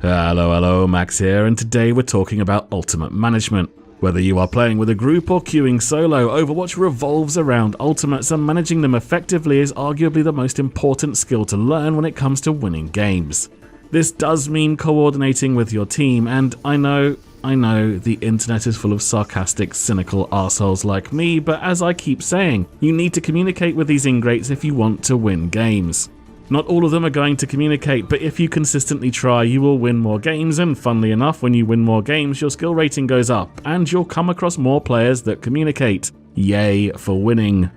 Hello, Max here, and today we're talking about ultimate management. Whether you are playing with a group or queuing solo, Overwatch revolves around ultimates, and managing them effectively is arguably the most important skill to learn when it comes to winning games. This does mean coordinating with your team, and I know, the internet is full of sarcastic, cynical arseholes like me, but as I keep saying, you need to communicate with these ingrates if you want to win games. Not all of them are going to communicate, but if you consistently try, you will win more games, and funnily enough, when you win more games, your skill rating goes up, and you'll come across more players that communicate. Yay for winning.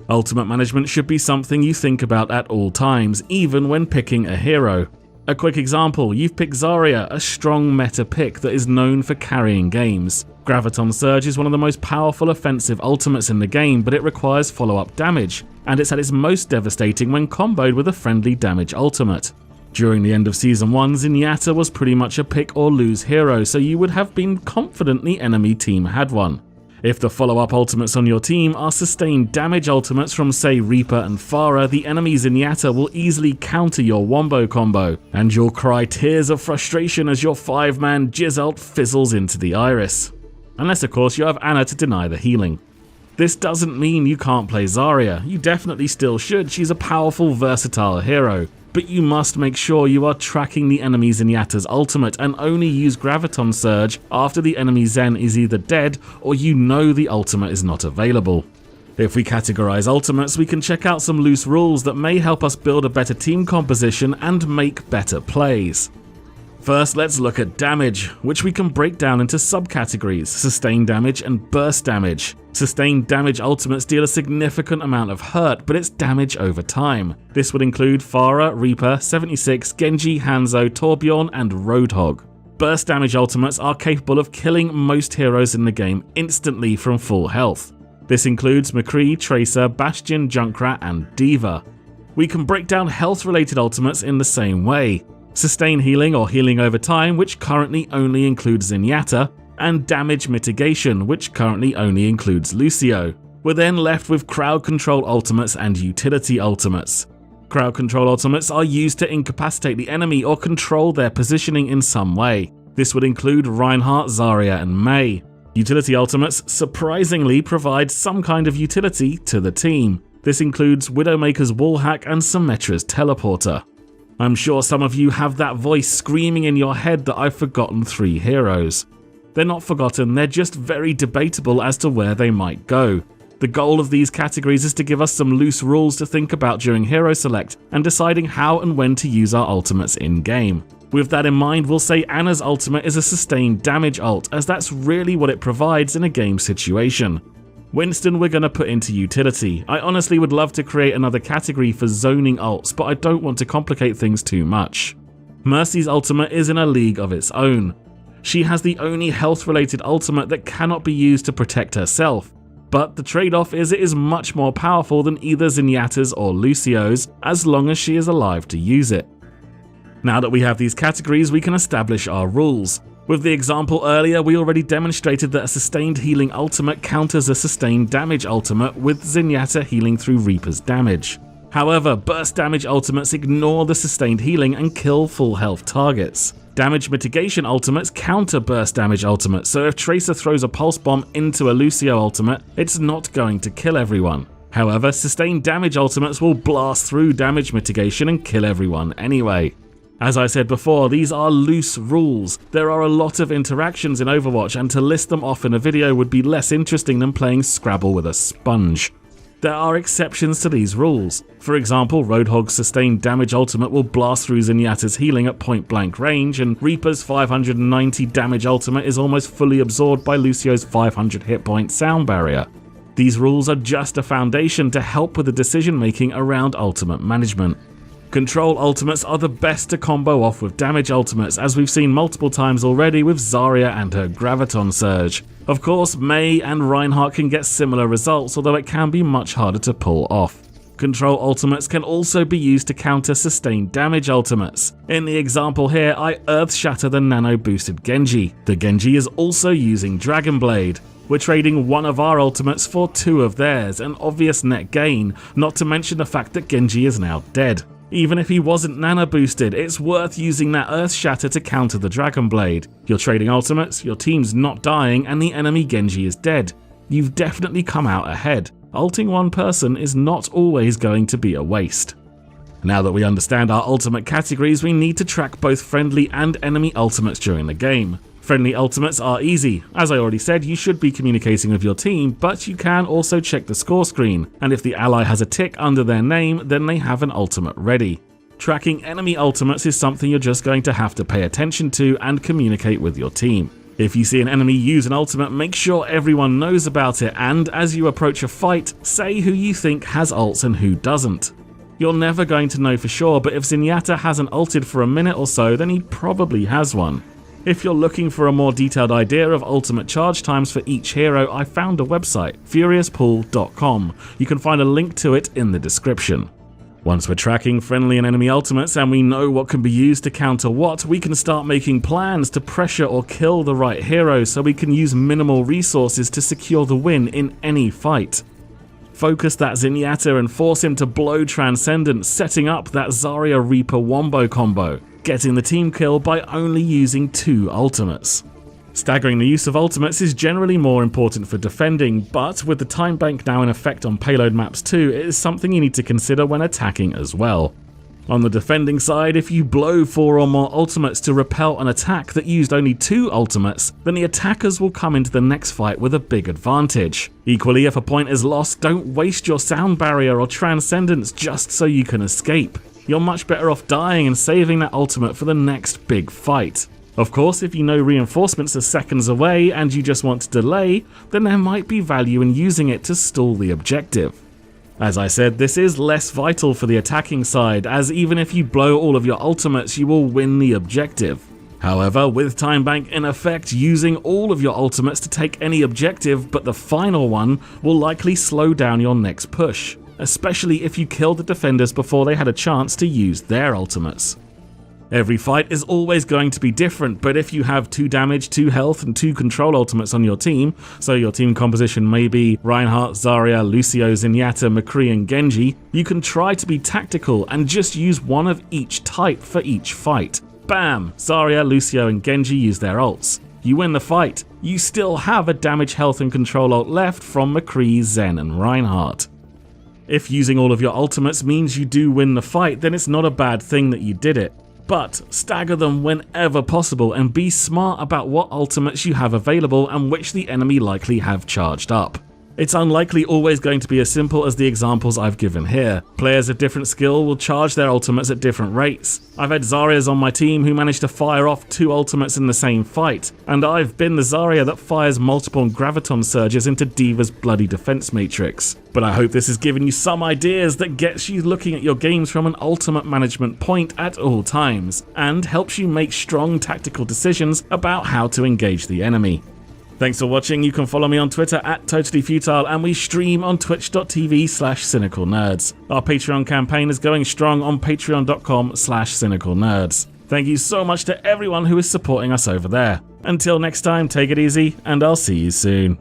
Ultimate management should be something you think about at all times, even when picking a hero. A quick example, you've picked Zarya, a strong meta pick that is known for carrying games. Graviton Surge is one of the most powerful offensive ultimates in the game, but it requires follow-up damage, and it's at its most devastating when comboed with a friendly damage ultimate. During the end of Season 1, Zenyatta was pretty much a pick or lose hero, so you would have been confident the enemy team had one. If the follow-up ultimates on your team are sustained damage ultimates from say Reaper and Pharah, the enemy Zenyatta will easily counter your wombo combo, and you'll cry tears of frustration as your 5-man Jizz ult fizzles into the iris. Unless of course you have Ana to deny the healing. This doesn't mean you can't play Zarya, you definitely still should, she's a powerful, versatile hero. But you must make sure you are tracking the enemy Zenyatta's ultimate and only use Graviton Surge after the enemy Zen is either dead or you know the ultimate is not available. If we categorize ultimates, we can check out some loose rules that may help us build a better team composition and make better plays. First, let's look at damage, which we can break down into subcategories: sustained damage and burst damage. Sustained damage ultimates deal a significant amount of hurt, but it's damage over time. This would include Pharah, Reaper, 76, Genji, Hanzo, Torbjorn, and Roadhog. Burst damage ultimates are capable of killing most heroes in the game instantly from full health. This includes McCree, Tracer, Bastion, Junkrat, and D.Va. We can break down health-related ultimates in the same way. Sustain healing or healing over time, which currently only includes Zenyatta, and damage mitigation, which currently only includes Lucio. We're then left with crowd control ultimates and utility ultimates. Crowd control ultimates are used to incapacitate the enemy or control their positioning in some way. This would include Reinhardt, Zarya, and Mei. Utility ultimates surprisingly provide some kind of utility to the team. This includes Widowmaker's wallhack and Symmetra's teleporter. I'm sure some of you have that voice screaming in your head that I've forgotten 3 heroes. They're not forgotten, they're just very debatable as to where they might go. The goal of these categories is to give us some loose rules to think about during hero select and deciding how and when to use our ultimates in-game. With that in mind, we'll say Ana's ultimate is a sustained damage ult, as that's really what it provides in a game situation. Winston we're going to put into utility. I honestly would love to create another category for zoning ults, but I don't want to complicate things too much. Mercy's ultimate is in a league of its own. She has the only health-related ultimate that cannot be used to protect herself, but the trade-off is it is much more powerful than either Zenyatta's or Lucio's, as long as she is alive to use it. Now that we have these categories, we can establish our rules. With the example earlier, we already demonstrated that a sustained healing ultimate counters a sustained damage ultimate, with Zenyatta healing through Reaper's damage. However, burst damage ultimates ignore the sustained healing and kill full health targets. Damage mitigation ultimates counter burst damage ultimates, so if Tracer throws a pulse bomb into a Lucio ultimate, it's not going to kill everyone. However, sustained damage ultimates will blast through damage mitigation and kill everyone anyway. As I said before, these are loose rules. There are a lot of interactions in Overwatch, and to list them off in a video would be less interesting than playing Scrabble with a sponge. There are exceptions to these rules. For example, Roadhog's sustained damage ultimate will blast through Zenyatta's healing at point blank range, and Reaper's 590 damage ultimate is almost fully absorbed by Lucio's 500 hit point sound barrier. These rules are just a foundation to help with the decision making around ultimate management. Control ultimates are the best to combo off with damage ultimates, as we've seen multiple times already with Zarya and her Graviton Surge. Of course, Mei and Reinhardt can get similar results, although it can be much harder to pull off. Control ultimates can also be used to counter sustained damage ultimates. In the example here, I Earth Shatter the nano boosted Genji. The Genji is also using Dragon Blade. We're trading one of our ultimates for 2 of theirs, an obvious net gain, not to mention the fact that Genji is now dead. Even if he wasn't nano boosted, it's worth using that Earth Shatter to counter the Dragon Blade. You're trading ultimates, your team's not dying, and the enemy Genji is dead. You've definitely come out ahead. Ulting one person is not always going to be a waste. Now that we understand our ultimate categories, we need to track both friendly and enemy ultimates during the game. Friendly ultimates are easy. As I already said, you should be communicating with your team, but you can also check the score screen, and if the ally has a tick under their name, then they have an ultimate ready. Tracking enemy ultimates is something you're just going to have to pay attention to and communicate with your team. If you see an enemy use an ultimate, make sure everyone knows about it, and as you approach a fight, say who you think has ults and who doesn't. You're never going to know for sure, but if Zenyatta hasn't ulted for a minute or so, then he probably has one. If you're looking for a more detailed idea of ultimate charge times for each hero, I found a website, furiouspool.com. You can find a link to it in the description. Once we're tracking friendly and enemy ultimates and we know what can be used to counter what, we can start making plans to pressure or kill the right hero so we can use minimal resources to secure the win in any fight. Focus that Zenyatta and force him to blow Transcendent, setting up that Zarya Reaper wombo combo, getting the team kill by only using 2 ultimates. Staggering the use of ultimates is generally more important for defending, but with the time bank now in effect on payload maps too, it is something you need to consider when attacking as well. On the defending side, if you blow 4 or more ultimates to repel an attack that used only 2 ultimates, then the attackers will come into the next fight with a big advantage. Equally, if a point is lost, don't waste your sound barrier or transcendence just so you can escape. You're much better off dying and saving that ultimate for the next big fight. Of course, if you know reinforcements are seconds away and you just want to delay, then there might be value in using it to stall the objective. As I said, this is less vital for the attacking side, as even if you blow all of your ultimates, you will win the objective. However, with Time Bank in effect, using all of your ultimates to take any objective but the final one will likely slow down your next push, especially if you kill the defenders before they had a chance to use their ultimates. Every fight is always going to be different, but if you have 2 damage, 2 health, and 2 control ultimates on your team, so your team composition may be Reinhardt, Zarya, Lucio, Zenyatta, McCree, and Genji, you can try to be tactical and just use one of each type for each fight. Bam! Zarya, Lucio, and Genji use their ults. You win the fight. You still have a damage, health, and control ult left from McCree, Zen, and Reinhardt. If using all of your ultimates means you do win the fight, then it's not a bad thing that you did it. But stagger them whenever possible and be smart about what ultimates you have available and which the enemy likely have charged up. It's unlikely always going to be as simple as the examples I've given here. Players of different skill will charge their ultimates at different rates. I've had Zaryas on my team who managed to fire off 2 ultimates in the same fight, and I've been the Zarya that fires multiple Graviton surges into D.Va's bloody defense matrix. But I hope this has given you some ideas that gets you looking at your games from an ultimate management point at all times, and helps you make strong tactical decisions about how to engage the enemy. Thanks for watching. You can follow me on Twitter at TotallyFutile, and we stream on twitch.tv/cynicalnerds. Our Patreon campaign is going strong on patreon.com/cynicalnerds. Thank you so much to everyone who is supporting us over there. Until next time, take it easy, and I'll see you soon.